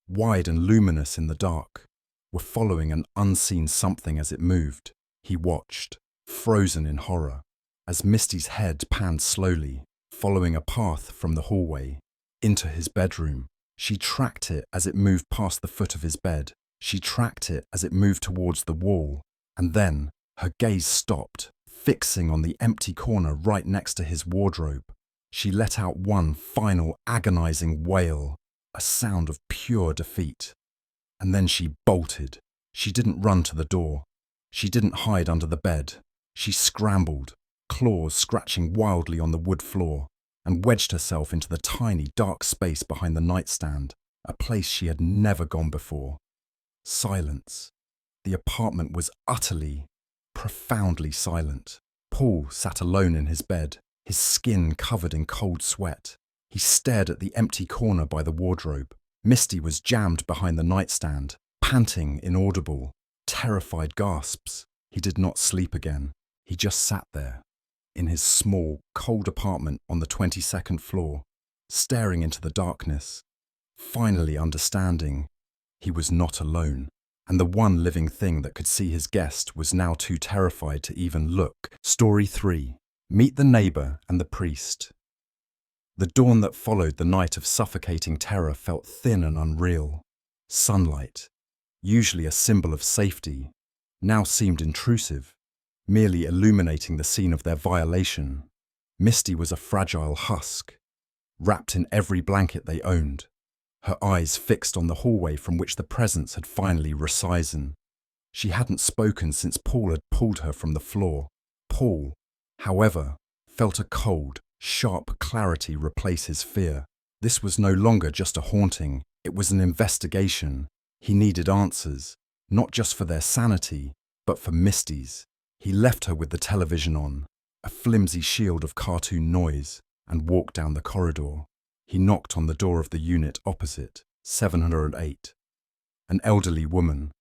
wide and luminous in the dark, were following an unseen something as it moved. He watched, frozen in horror, as Misty's head panned slowly, following a path from the hallway into his bedroom. She tracked it as it moved past the foot of his bed. She tracked it as it moved towards the wall, and then her gaze stopped, fixing on the empty corner right next to his wardrobe. She let out one final agonizing wail, a sound of pure defeat. And then she bolted. She didn't run to the door. She didn't hide under the bed. She scrambled, claws scratching wildly on the wood floor, and wedged herself into the tiny, dark space behind the nightstand, a place she had never gone before. Silence. The apartment was utterly, profoundly silent. Paul sat alone in his bed, his skin covered in cold sweat. He stared at the empty corner by the wardrobe. Misty was jammed behind the nightstand, panting inaudible, terrified gasps. He did not sleep again. He just sat there, in his small, cold apartment on the 22nd floor, staring into the darkness, finally understanding he was not alone, and the one living thing that could see his guest was now too terrified to even look. Story 3. Meet the Neighbour and the Priest. The dawn that followed the night of suffocating terror felt thin and unreal. Sunlight, usually a symbol of safety, now seemed intrusive, merely illuminating the scene of their violation. Misty was a fragile husk, wrapped in every blanket they owned, her eyes fixed on the hallway from which the presence had finally risen. She hadn't spoken since Paul had pulled her from the floor. Paul, however, felt a cold, sharp clarity replace his fear. This was no longer just a haunting, it was an investigation. He needed answers, not just for their sanity, but for Misty's. He left her with the television on, a flimsy shield of cartoon noise, and walked down the corridor. He knocked on the door of the unit opposite, 708. An elderly woman,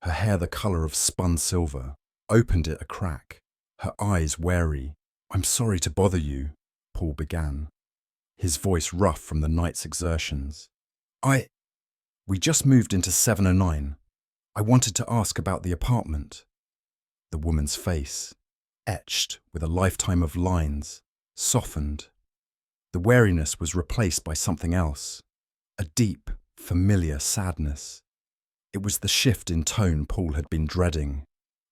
her hair the colour of spun silver, opened it a crack, her eyes wary. "I'm sorry to bother you," Paul began, his voice rough from the night's exertions. We just moved into 709. I wanted to ask about the apartment." The woman's face, etched with a lifetime of lines, softened. The wariness was replaced by something else, a deep, familiar sadness. It was the shift in tone Paul had been dreading.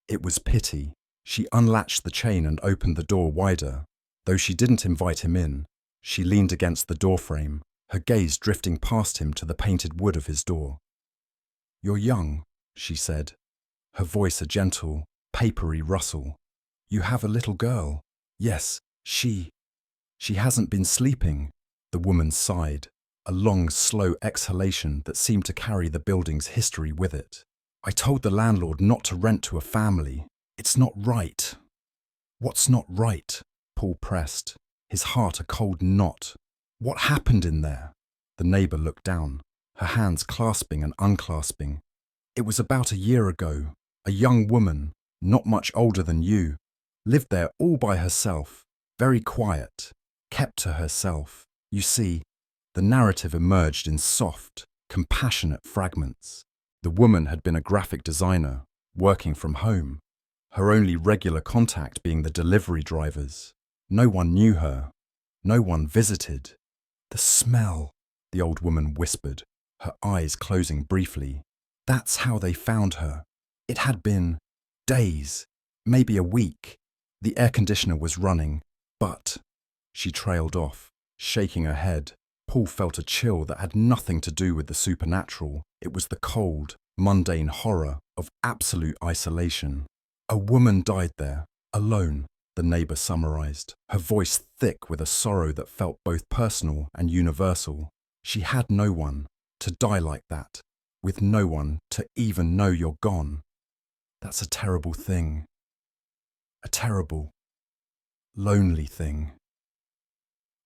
It was pity. She unlatched the chain and opened the door wider. Though she didn't invite him in, she leaned against the doorframe, her gaze drifting past him to the painted wood of his door. "You're young," she said, her voice a gentle, papery rustle. "You have a little girl." "Yes, she hasn't been sleeping," the woman sighed, a long, slow exhalation that seemed to carry the building's history with it. "I told the landlord not to rent to a family. It's not right." "What's not right?" Paul pressed, his heart a cold knot. "What happened in there?" The neighbour looked down, her hands clasping and unclasping. "It was about a year ago. A young woman, not much older than you, lived there all by herself, very quiet, kept to herself. You see," the narrative emerged in soft, compassionate fragments. The woman had been a graphic designer, working from home, her only regular contact being the delivery drivers. No one knew her. No one visited. "The smell," the old woman whispered, her eyes closing briefly. "That's how they found her. It had been days, maybe a week. The air conditioner was running, but..." She trailed off, shaking her head. Paul felt a chill that had nothing to do with the supernatural. It was the cold, mundane horror of absolute isolation. "A woman died there, alone," the neighbour summarised, her voice thick with a sorrow that felt both personal and universal. "She had no one. To die like that, with no one to even know you're gone. That's a terrible thing. A terrible, lonely thing."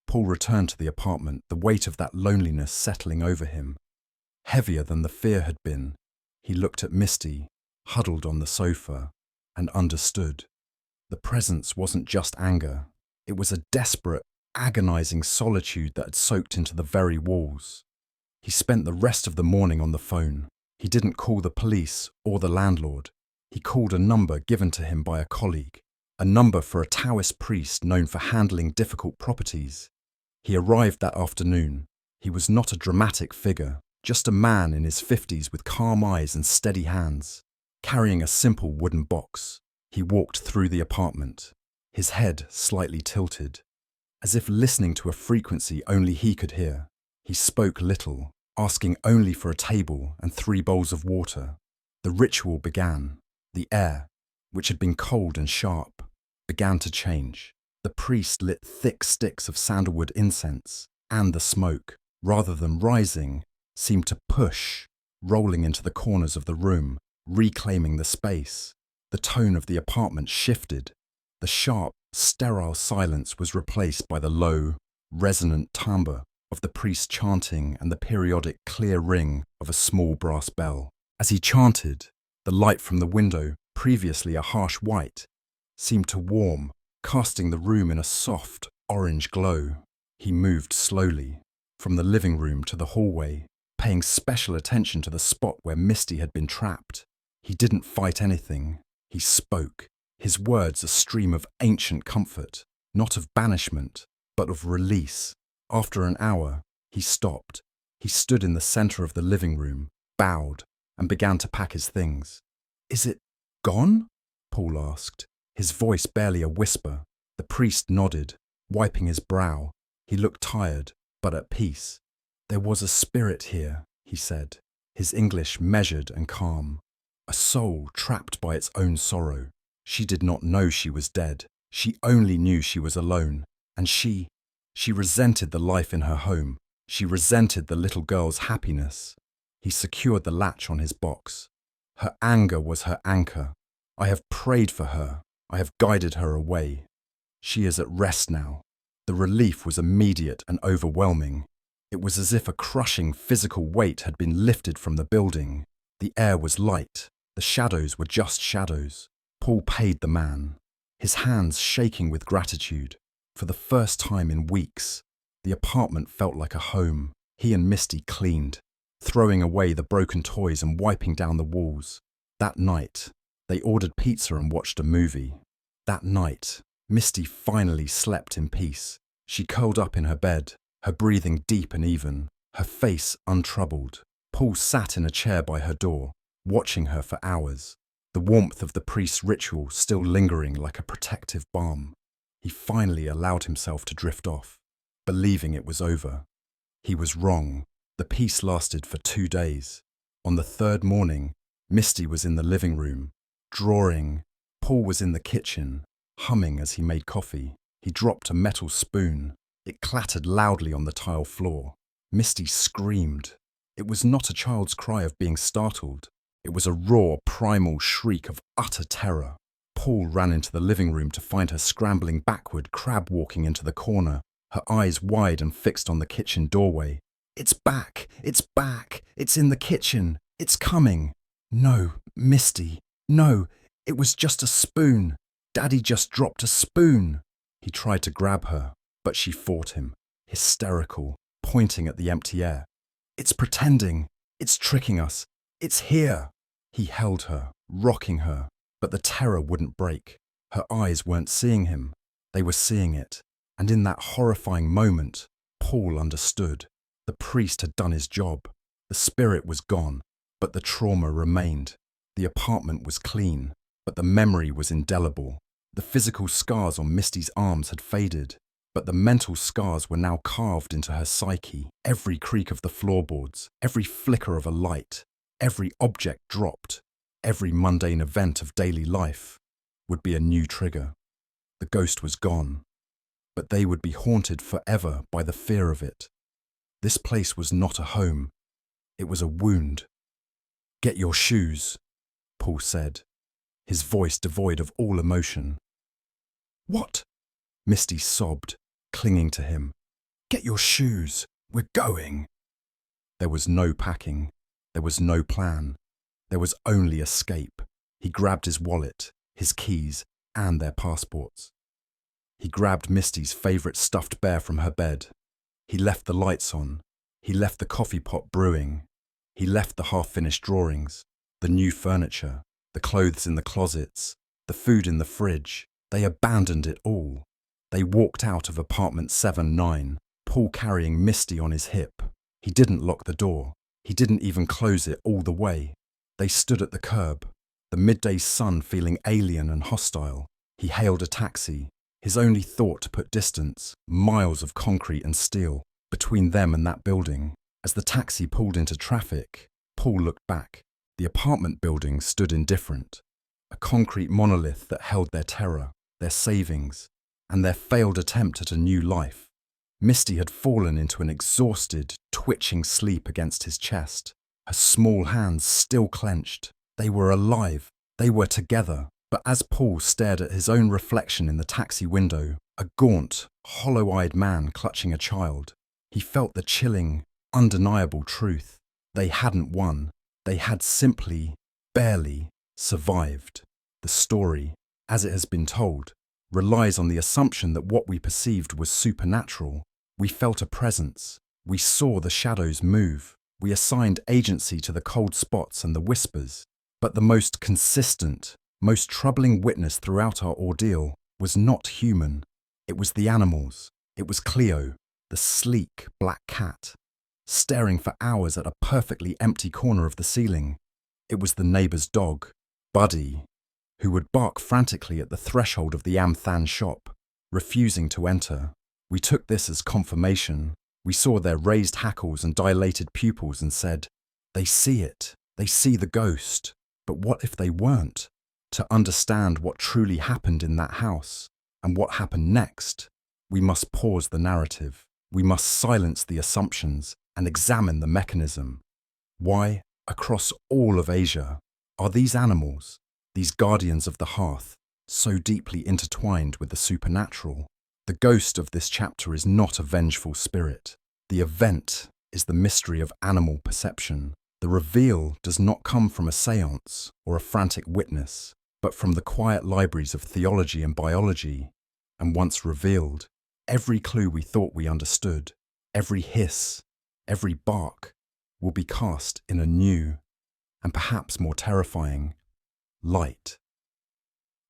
Paul returned to the apartment, the weight of that loneliness settling over him. Heavier than the fear had been, he looked at Misty, huddled on the sofa, and understood. The presence wasn't just anger. It was a desperate, agonizing solitude that had soaked into the very walls. He spent the rest of the morning on the phone. He didn't call the police or the landlord. He called a number given to him by a colleague, a number for a Taoist priest known for handling difficult properties. He arrived that afternoon. He was not a dramatic figure, just a man in his 50s with calm eyes and steady hands, carrying a simple wooden box. He walked through the apartment, his head slightly tilted, as if listening to a frequency only he could hear. He spoke little, asking only for a table and 3 bowls of water. The ritual began. The air, which had been cold and sharp, began to change. The priest lit thick sticks of sandalwood incense, and the smoke, rather than rising, seemed to push, rolling into the corners of the room, reclaiming the space. The tone of the apartment shifted. The sharp, sterile silence was replaced by the low, resonant timbre of the priest chanting and the periodic clear ring of a small brass bell. As he chanted, the light from the window, previously a harsh white, seemed to warm, casting the room in a soft, orange glow. He moved slowly, from the living room to the hallway, paying special attention to the spot where Misty had been trapped. He didn't fight anything. He spoke, his words a stream of ancient comfort, not of banishment, but of release. After an hour, he stopped. He stood in the centre of the living room, bowed, and began to pack his things. "Is it gone?" Paul asked, his voice barely a whisper. The priest nodded, wiping his brow. He looked tired, but at peace. "There was a spirit here," he said, his English measured and calm. "A soul trapped by its own sorrow. She did not know she was dead. She only knew she was alone. And she resented the life in her home. She resented the little girl's happiness." He secured the latch on his box. "Her anger was her anchor. I have prayed for her. I have guided her away. She is at rest now." The relief was immediate and overwhelming. It was as if a crushing physical weight had been lifted from the building. The air was light. The shadows were just shadows. Paul paid the man, his hands shaking with gratitude. For the first time in weeks, the apartment felt like a home. He and Misty cleaned, throwing away the broken toys and wiping down the walls. That night, they ordered pizza and watched a movie. That night, Misty finally slept in peace. She curled up in her bed, her breathing deep and even, her face untroubled. Paul sat in a chair by her door, watching her for hours, the warmth of the priest's ritual still lingering like a protective balm. He finally allowed himself to drift off, believing it was over. He was wrong. The peace lasted for 2 days. On the third morning, Misty was in the living room, drawing. Paul was in the kitchen, humming as he made coffee. He dropped a metal spoon. It clattered loudly on the tile floor. Misty screamed. It was not a child's cry of being startled. It was a raw, primal shriek of utter terror. Paul ran into the living room to find her scrambling backward, crab-walking into the corner, her eyes wide and fixed on the kitchen doorway. "It's back! It's back! It's in the kitchen! It's coming!" "No, Misty, no, it was just a spoon. Daddy just dropped a spoon." He tried to grab her, but she fought him, hysterical, pointing at the empty air. "It's pretending. It's tricking us. It's here." He held her, rocking her, but the terror wouldn't break. Her eyes weren't seeing him. They were seeing it. And in that horrifying moment, Paul understood. The priest had done his job. The spirit was gone, but the trauma remained. The apartment was clean, but the memory was indelible. The physical scars on Misty's arms had faded, but the mental scars were now carved into her psyche. Every creak of the floorboards, every flicker of a light, every object dropped, every mundane event of daily life would be a new trigger. The ghost was gone, but they would be haunted forever by the fear of it. This place was not a home. It was a wound. "Get your shoes," Paul said, his voice devoid of all emotion. "What?" Misty sobbed, clinging to him. "Get your shoes. We're going." There was no packing. There was no plan. There was only escape. He grabbed his wallet, his keys, and their passports. He grabbed Misty's favourite stuffed bear from her bed. He left the lights on. He left the coffee pot brewing. He left the half-finished drawings, the new furniture, the clothes in the closets, the food in the fridge. They abandoned it all. They walked out of apartment 7-9, Paul carrying Misty on his hip. He didn't lock the door. He didn't even close it all the way. They stood at the curb, the midday sun feeling alien and hostile. He hailed a taxi, his only thought to put distance, miles of concrete and steel, between them and that building. As the taxi pulled into traffic, Paul looked back. The apartment building stood indifferent, a concrete monolith that held their terror, their savings, and their failed attempt at a new life. Misty had fallen into an exhausted, twitching sleep against his chest, her small hands still clenched. They were alive. They were together. But as Paul stared at his own reflection in the taxi window, a gaunt, hollow-eyed man clutching a child, he felt the chilling, undeniable truth. They hadn't won. They had simply, barely, survived. The story, as it has been told, relies on the assumption that what we perceived was supernatural. We felt a presence. We saw the shadows move. We assigned agency to the cold spots and the whispers. But the most consistent, most troubling witness throughout our ordeal was not human. It was the animals. It was Cleo, the sleek black cat, staring for hours at a perfectly empty corner of the ceiling. It was the neighbour's dog, Buddy, who would bark frantically at the threshold of the Amthan shop, refusing to enter. We took this as confirmation. We saw their raised hackles and dilated pupils and said, "They see it. They see the ghost." But what if they weren't? To understand what truly happened in that house and what happened next, we must pause the narrative. We must silence the assumptions and examine the mechanism. Why, across all of Asia, are these animals, these guardians of the hearth, so deeply intertwined with the supernatural? The ghost of this chapter is not a vengeful spirit. The event is the mystery of animal perception. The reveal does not come from a séance or a frantic witness, but from the quiet libraries of theology and biology. And once revealed, every clue we thought we understood, every hiss, every bark, will be cast in a new, and perhaps more terrifying, light.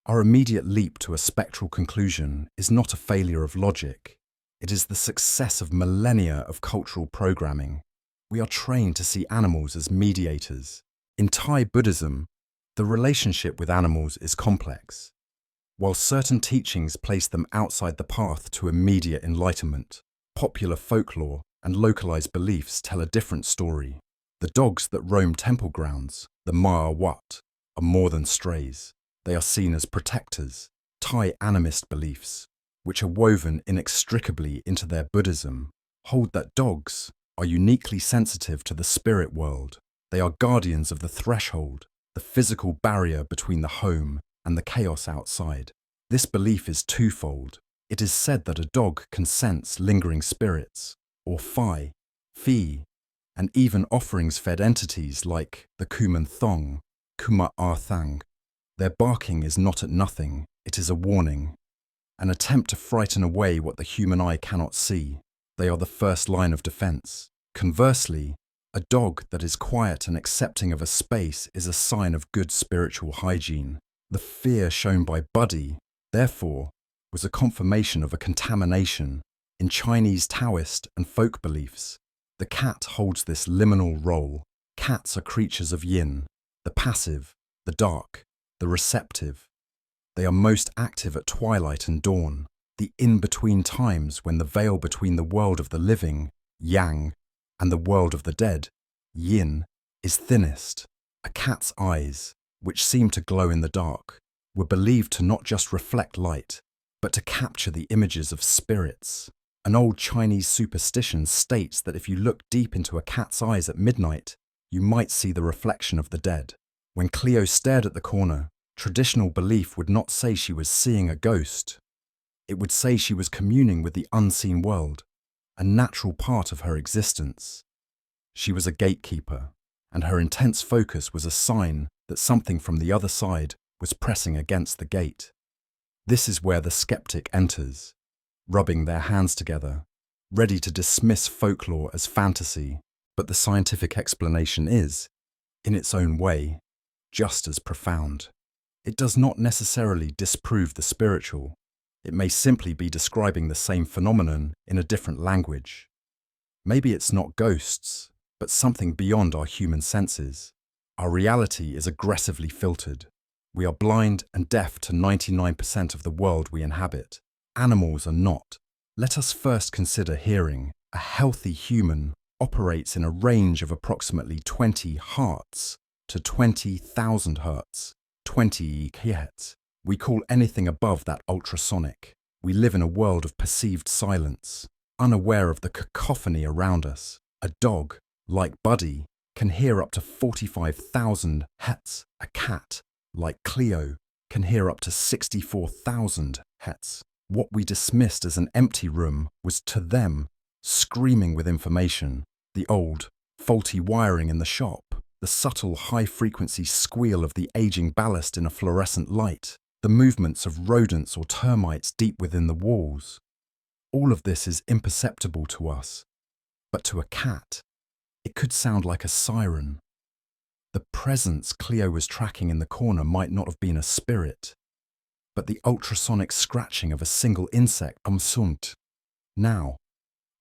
Our immediate leap to a spectral conclusion is not a failure of logic. It is the success of millennia of cultural programming. We are trained to see animals as mediators. In Thai Buddhism, the relationship with animals is complex. While certain teachings place them outside the path to immediate enlightenment, popular folklore and localized beliefs tell a different story. The dogs that roam temple grounds, the Maa Wat, are more than strays. They are seen as protectors. Thai animist beliefs, which are woven inextricably into their Buddhism, hold that dogs are uniquely sensitive to the spirit world. They are guardians of the threshold, the physical barrier between the home and the chaos outside. This belief is twofold. It is said that a dog can sense lingering spirits, or fi, and even offerings-fed entities like the Kuman Thong, Kuma Arthang. Their barking is not at nothing, it is a warning, an attempt to frighten away what the human eye cannot see. They are the first line of defense. Conversely, a dog that is quiet and accepting of a space is a sign of good spiritual hygiene. The fear shown by Buddy, therefore, was a confirmation of a contamination. In Chinese Taoist and folk beliefs, the cat holds this liminal role. Cats are creatures of yin, the passive, the dark, the receptive. They are most active at twilight and dawn, the in-between times when the veil between the world of the living, yang, and the world of the dead, yin, is thinnest. A cat's eyes, which seem to glow in the dark, were believed to not just reflect light, but to capture the images of spirits. An old Chinese superstition states that if you look deep into a cat's eyes at midnight, you might see the reflection of the dead. When Cleo stared at the corner, traditional belief would not say she was seeing a ghost. It would say she was communing with the unseen world, a natural part of her existence. She was a gatekeeper, and her intense focus was a sign that something from the other side was pressing against the gate. This is where the skeptic enters, rubbing their hands together, ready to dismiss folklore as fantasy, but the scientific explanation is, in its own way, just as profound. It does not necessarily disprove the spiritual. It may simply be describing the same phenomenon in a different language. Maybe it's not ghosts, but something beyond our human senses. Our reality is aggressively filtered. We are blind and deaf to 99% of the world we inhabit. Animals are not. Let us first consider hearing. A healthy human operates in a range of approximately 20 Hz to 20,000 Hz, 20 kHz. We call anything above that ultrasonic. We live in a world of perceived silence, unaware of the cacophony around us. A dog, like Buddy, can hear up to 45,000 Hz. A cat, like Cleo, can hear up to 64,000 Hz. What we dismissed as an empty room was to them screaming with information. The old, faulty wiring in the shop, the subtle high-frequency squeal of the aging ballast in a fluorescent light, the movements of rodents or termites deep within the walls. All of this is imperceptible to us, but to a cat, it could sound like a siren. The presence Cleo was tracking in the corner might not have been a spirit, but the ultrasonic scratching of a single insect umsunt. Now,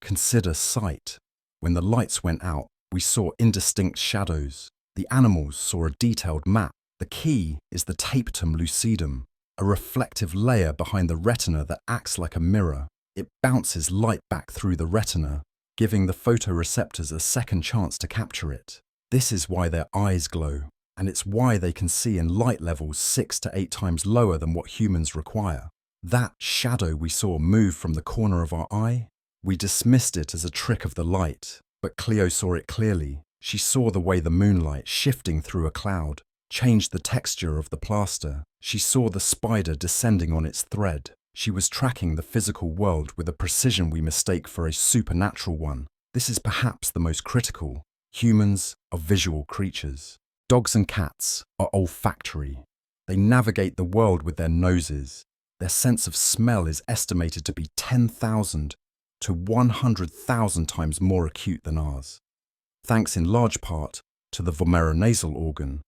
consider sight. When the lights went out, we saw indistinct shadows. The animals saw a detailed map. The key is the tapetum lucidum, a reflective layer behind the retina that acts like a mirror. It bounces light back through the retina, giving the photoreceptors a second chance to capture it. This is why their eyes glow, and it's why they can see in light levels 6 to 8 times lower than what humans require. That shadow we saw move from the corner of our eye, we dismissed it as a trick of the light, but Cleo saw it clearly. She saw the way the moonlight, shifting through a cloud, changed the texture of the plaster. She saw the spider descending on its thread. She was tracking the physical world with a precision we mistake for a supernatural one. This is perhaps the most critical. Humans are visual creatures. Dogs and cats are olfactory. They navigate the world with their noses. Their sense of smell is estimated to be 10,000 to 100,000 times more acute than ours, thanks in large part to the vomeronasal organ,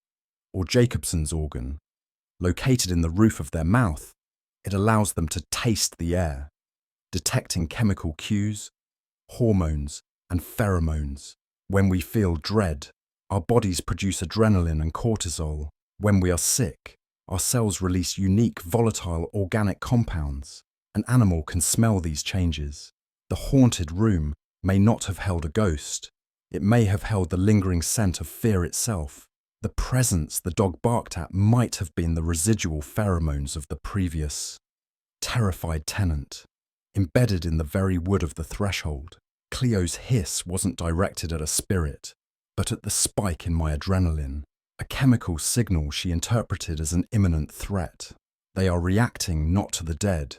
or Jacobson's organ. Located in the roof of their mouth, it allows them to taste the air, detecting chemical cues, hormones, and pheromones. When we feel dread, our bodies produce adrenaline and cortisol. When we are sick, our cells release unique volatile organic compounds. An animal can smell these changes. The haunted room may not have held a ghost. It may have held the lingering scent of fear itself. The presence the dog barked at might have been the residual pheromones of the previous terrified tenant, embedded in the very wood of the threshold. Cleo's hiss wasn't directed at a spirit, but at the spike in my adrenaline, a chemical signal she interpreted as an imminent threat. They are reacting not to the dead,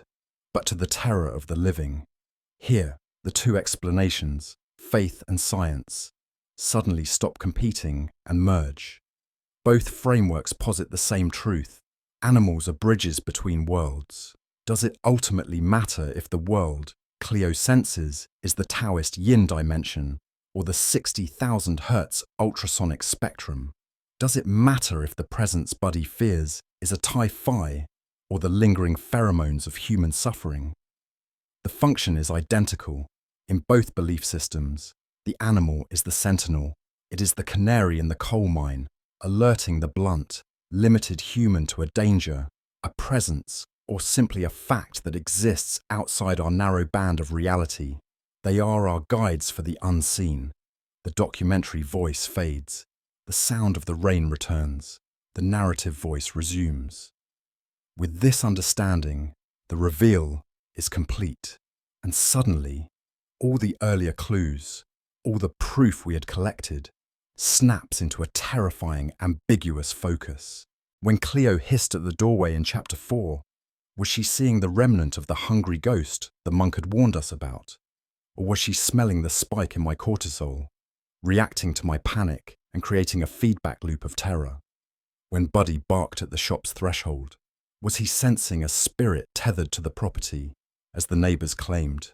but to the terror of the living. Here, the two explanations, faith and science, suddenly stop competing and merge. Both frameworks posit the same truth. Animals are bridges between worlds. Does it ultimately matter if the world Cleo senses is the Taoist yin dimension or the 60,000 Hz ultrasonic spectrum? Does it matter if the presence Buddy fears is a Tai Phi or the lingering pheromones of human suffering? The function is identical. In both belief systems, the animal is the sentinel. It is the canary in the coal mine, alerting the blunt, limited human to a danger, a presence, or simply a fact that exists outside our narrow band of reality. They are our guides for the unseen. The documentary voice fades. The sound of the rain returns. The narrative voice resumes. With this understanding, the reveal is complete. And suddenly, all the earlier clues, all the proof we had collected, snaps into a terrifying, ambiguous focus. When Cleo hissed at the doorway in Chapter 4, was she seeing the remnant of the hungry ghost the monk had warned us about? Or was she smelling the spike in my cortisol, reacting to my panic and creating a feedback loop of terror? When Buddy barked at the shop's threshold, was he sensing a spirit tethered to the property, as the neighbours claimed?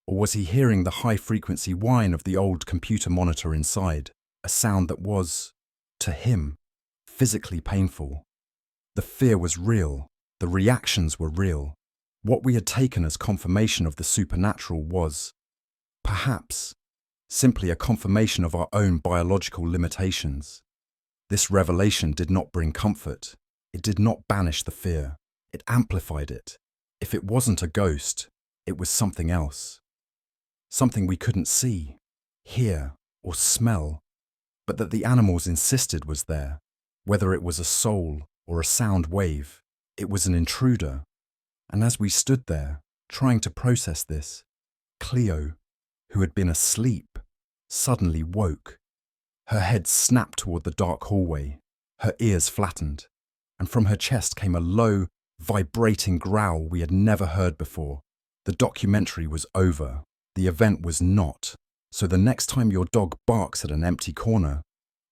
Or was he hearing the high-frequency whine of the old computer monitor inside, a sound that was, to him, physically painful? The fear was real. The reactions were real. What we had taken as confirmation of the supernatural was, perhaps, simply a confirmation of our own biological limitations. This revelation did not bring comfort. It did not banish the fear. It amplified it. If it wasn't a ghost, it was something else. Something we couldn't see, hear, or smell, but that the animals insisted was there. Whether it was a soul or a sound wave, it was an intruder. And as we stood there, trying to process this, Cleo, who had been asleep, suddenly woke. Her head snapped toward the dark hallway, her ears flattened, and from her chest came a low, vibrating growl we had never heard before. The documentary was over. The event was not. So the next time your dog barks at an empty corner,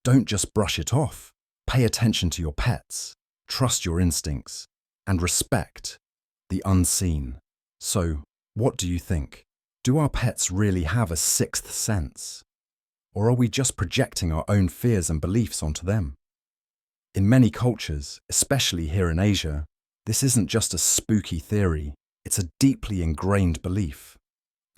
don't just brush it off. Pay attention to your pets, trust your instincts, and respect the unseen. So, what do you think? Do our pets really have a sixth sense? Or are we just projecting our own fears and beliefs onto them? In many cultures, especially here in Asia, this isn't just a spooky theory, it's a deeply ingrained belief.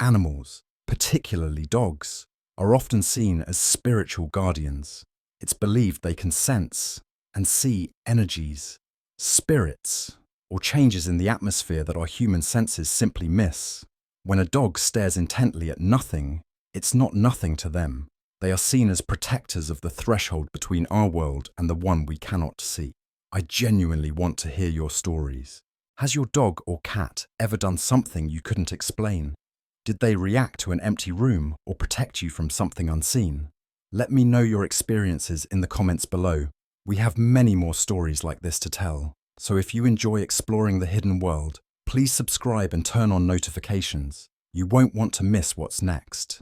Animals, particularly dogs, are often seen as spiritual guardians. It's believed they can sense and see energies, spirits, or changes in the atmosphere that our human senses simply miss. When a dog stares intently at nothing, it's not nothing to them. They are seen as protectors of the threshold between our world and the one we cannot see. I genuinely want to hear your stories. Has your dog or cat ever done something you couldn't explain? Did they react to an empty room or protect you from something unseen? Let me know your experiences in the comments below. We have many more stories like this to tell, so if you enjoy exploring the hidden world, please subscribe and turn on notifications. You won't want to miss what's next.